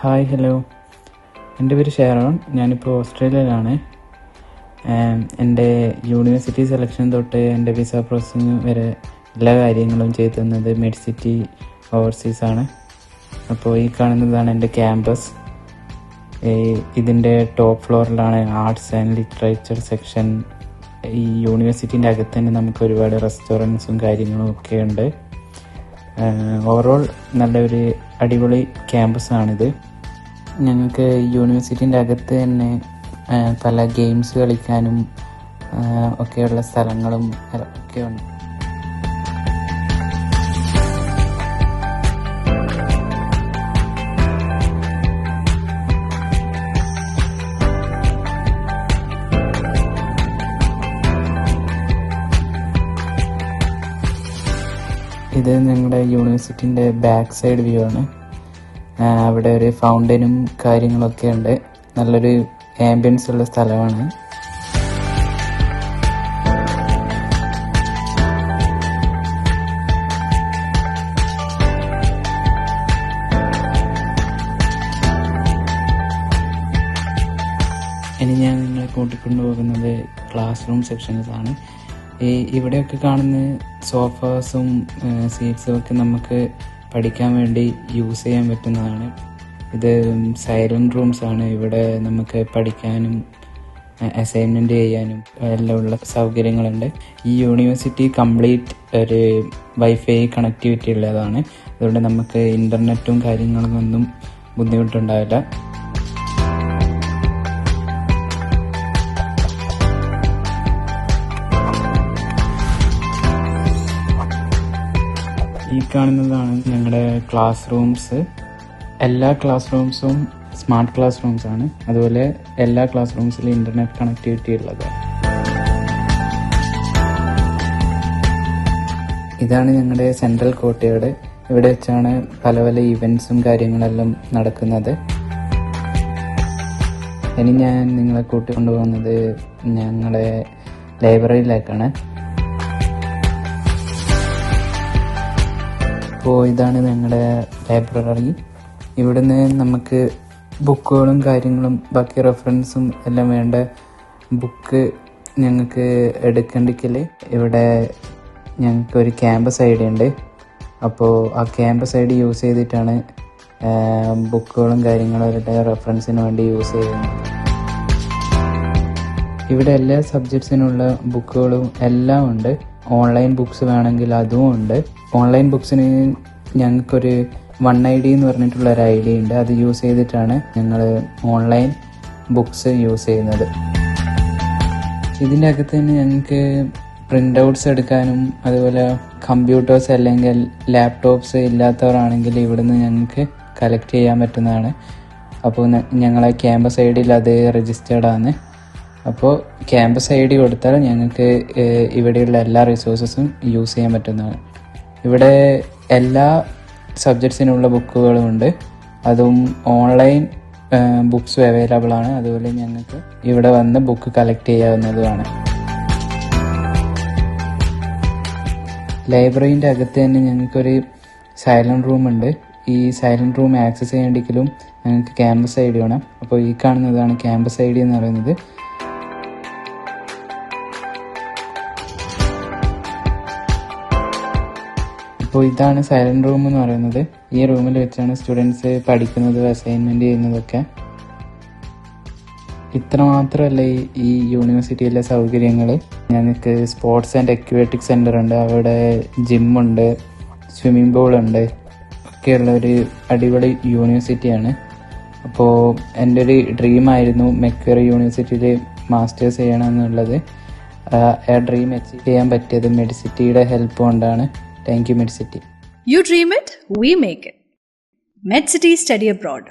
Hi hello, എൻ്റെ പേര് ഷെയറോൺ. ഞാനിപ്പോൾ ഓസ്ട്രേലിയയിലാണ്. എൻ്റെ യൂണിവേഴ്സിറ്റി സെലക്ഷൻ തൊട്ട് എൻ്റെ വിസ പ്രോസസ്സിങ് വരെ എല്ലാ കാര്യങ്ങളും ചെയ്തു തന്നത് മെഡിസിറ്റി ഓവർസീസാണ്. അപ്പോൾ ഈ കാണുന്നതാണ് എൻ്റെ ക്യാമ്പസ്. ഇതിൻ്റെ ടോപ്പ് ഫ്ലോറിലാണ് ആർട്സ് ആൻഡ് ലിറ്ററേച്ചർ സെക്ഷൻ. ഈ യൂണിവേഴ്സിറ്റീൻ്റെ അകത്ത് തന്നെ നമുക്ക് ഒരുപാട് റെസ്റ്റോറൻറ്റ്സും കാര്യങ്ങളും ഒക്കെ ഉണ്ട്. ഓവറോൾ നല്ലൊരു അടിപൊളി ക്യാമ്പസാണിത്. ഞങ്ങൾക്ക് യൂണിവേഴ്സിറ്റീൻ്റെ അകത്ത് തന്നെ പല ഗെയിംസ് കളിക്കാനും ഒക്കെയുള്ള സ്ഥലങ്ങളും ഒക്കെ ഉണ്ട്. ഇത് ഞങ്ങളുടെ യൂണിവേഴ്സിറ്റീൻ്റെ ബാക്ക് സൈഡ് വ്യൂ ആണ്. അവിടെ ഒരു ഫൗണ്ടനും കാര്യങ്ങളൊക്കെ ഉണ്ട്. നല്ലൊരു ആംബിയൻസ് ഉള്ള സ്ഥലമാണ്. ഇനി ഞാൻ നിങ്ങളെ കൂട്ടിക്കൊണ്ടുപോകുന്നത് ക്ലാസ് റൂം സെക്ഷൻസ് ആണ്. ഇവിടെയൊക്കെ കാണുന്ന സോഫാസും സീറ്റ്സും ഒക്കെ നമുക്ക് പഠിക്കാൻ വേണ്ടി യൂസ് ചെയ്യാൻ പറ്റുന്നതാണ്. ഇത് സൈലന്റ് റൂംസ് ആണ്. ഇവിടെ നമുക്ക് പഠിക്കാനും അസൈൻമെൻറ്റ് ചെയ്യാനും എല്ലാം ഉള്ള സൗകര്യങ്ങളുണ്ട്. ഈ യൂണിവേഴ്സിറ്റി കംപ്ലീറ്റ് ഒരു വൈഫൈ കണക്ടിവിറ്റി ഉള്ളതാണ്. അതുകൊണ്ട് നമുക്ക് ഇൻ്റർനെറ്റും കാര്യങ്ങളൊന്നും ബുദ്ധിമുട്ടുണ്ടാവില്ല. ഈ കാണുന്നതാണ് ഞങ്ങളുടെ ക്ലാസ് റൂംസ്. എല്ലാ ക്ലാസ് റൂംസും സ്മാർട്ട് ക്ലാസ് റൂംസ് ആണ്. അതുപോലെ എല്ലാ ക്ലാസ് റൂംസിലും ഇൻ്റർനെറ്റ് കണക്ടിവിറ്റി ഉള്ളതാണ്. ഇതാണ് ഞങ്ങളുടെ സെൻട്രൽ കോർട്ട്യാർഡ്. ഇവിടെ വെച്ചാണ് പല പല ഇവൻറ്റ്സും കാര്യങ്ങളെല്ലാം നടക്കുന്നത്. ഇനി ഞാൻ നിങ്ങളെ കൂട്ടിക്കൊണ്ടുപോകുന്നത് ഞങ്ങളുടെ ലൈബ്രറിയിലേക്കാണ്. അപ്പോൾ ഇതാണ് ഞങ്ങളുടെ ലൈബ്രറി. ഇവിടുന്ന് നമുക്ക് ബുക്കുകളും കാര്യങ്ങളും ബാക്കി റെഫറൻസും എല്ലാം വേണ്ട ബുക്ക് ഞങ്ങൾക്ക് എടുക്കണ്ടെങ്കിൽ ഇവിടെ ഞങ്ങൾക്കൊരു ക്യാമ്പസ് ഐ ഡി ഉണ്ട്. അപ്പോൾ ആ ക്യാമ്പസ് ഐ ഡി യൂസ് ചെയ്തിട്ടാണ് ബുക്കുകളും കാര്യങ്ങളും റെഫറൻസിന് വേണ്ടി യൂസ് ചെയ്യുന്നത്. ഇവിടെ എല്ലാ സബ്ജക്ട്സിനുള്ള ബുക്കുകളും എല്ലാം ഉണ്ട്. ഓൺലൈൻ ബുക്സ് വേണമെങ്കിൽ അതും ഉണ്ട്. ഓൺലൈൻ ബുക്സിന് ഞങ്ങൾക്കൊരു OneID എന്ന് പറഞ്ഞിട്ടുള്ള ഒരു ID ഉണ്ട്. അത് യൂസ് ചെയ്തിട്ടാണ് ഞങ്ങൾ ഓൺലൈൻ ബുക്സ് യൂസ് ചെയ്യുന്നത്. ഇതിൻ്റെ അകത്ത് തന്നെ ഞങ്ങൾക്ക് പ്രിൻ്റ് ഔട്ട്സ് എടുക്കാനും അതുപോലെ കമ്പ്യൂട്ടേഴ്സ് അല്ലെങ്കിൽ ലാപ്ടോപ്സ് ഇല്ലാത്തവരാണെങ്കിൽ ഇവിടുന്ന് ഞങ്ങൾക്ക് കളക്ട് ചെയ്യാൻ പറ്റുന്നതാണ്. അപ്പോൾ ഞങ്ങളെ ക്യാമ്പസ് ID അത് രജിസ്റ്റേർഡാണ്. അപ്പോൾ ക്യാമ്പസ് ID കൊടുത്താൽ ഞങ്ങൾക്ക് ഇവിടെയുള്ള എല്ലാ റിസോഴ്സസും യൂസ് ചെയ്യാൻ പറ്റുന്നതാണ്. ഇവിടെ എല്ലാ സബ്ജക്ട്സിനുള്ള ബുക്കുകളും ഉണ്ട്. അതും ഓൺലൈൻ ബുക്സും അവൈലബിൾ ആണ്. അതുപോലെ ഞങ്ങൾക്ക് ഇവിടെ വന്ന് ബുക്ക് കളക്ട് ചെയ്യാവുന്നതുമാണ്. ലൈബ്രറീൻ്റെ അകത്ത് തന്നെ ഞങ്ങൾക്കൊരു സൈലന്റ് റൂം ഉണ്ട്. ഈ സൈലന്റ് റൂം ആക്സസ് ചെയ്യണമെങ്കിലും ഞങ്ങൾക്ക് ക്യാമ്പസ് ID വേണം. അപ്പോൾ ഈ കാണുന്നതാണ് ക്യാമ്പസ് ID എന്ന് പറയുന്നത്. അപ്പോൾ ഇതാണ് സൈലന്റ് റൂം എന്ന് പറയുന്നത്. ഈ റൂമിൽ വെച്ചാണ് സ്റ്റുഡൻസ് പഠിക്കുന്നതും അസൈൻമെൻറ്റ് ചെയ്യുന്നതൊക്കെ. ഇത്ര മാത്രമല്ല ഈ യൂണിവേഴ്സിറ്റിയിലെ സൗകര്യങ്ങൾ. ഞങ്ങൾക്ക് സ്പോർട്സ് ആൻഡ് അക്വാറ്റിക് സെൻ്റർ ഉണ്ട്. അവിടെ ജിമ്മുണ്ട്, സ്വിമ്മിംഗ് പൂളുണ്ട്, ഒക്കെയുള്ള ഒരു അടിപൊളി യൂണിവേഴ്സിറ്റിയാണ്. അപ്പോൾ എൻ്റെ ഒരു ഡ്രീമായിരുന്നു മെക്വയറി യൂണിവേഴ്സിറ്റിയിൽ മാസ്റ്റേഴ്സ് ചെയ്യണമെന്നുള്ളത്. ആ ഡ്രീം അച്ചീവ് ചെയ്യാൻ പറ്റിയത് മെഡിസിറ്റിയുടെ ഹെൽപ്പ് കൊണ്ടാണ്. Thank you, MedCity. You dream it, we make it. MedCity Study Abroad.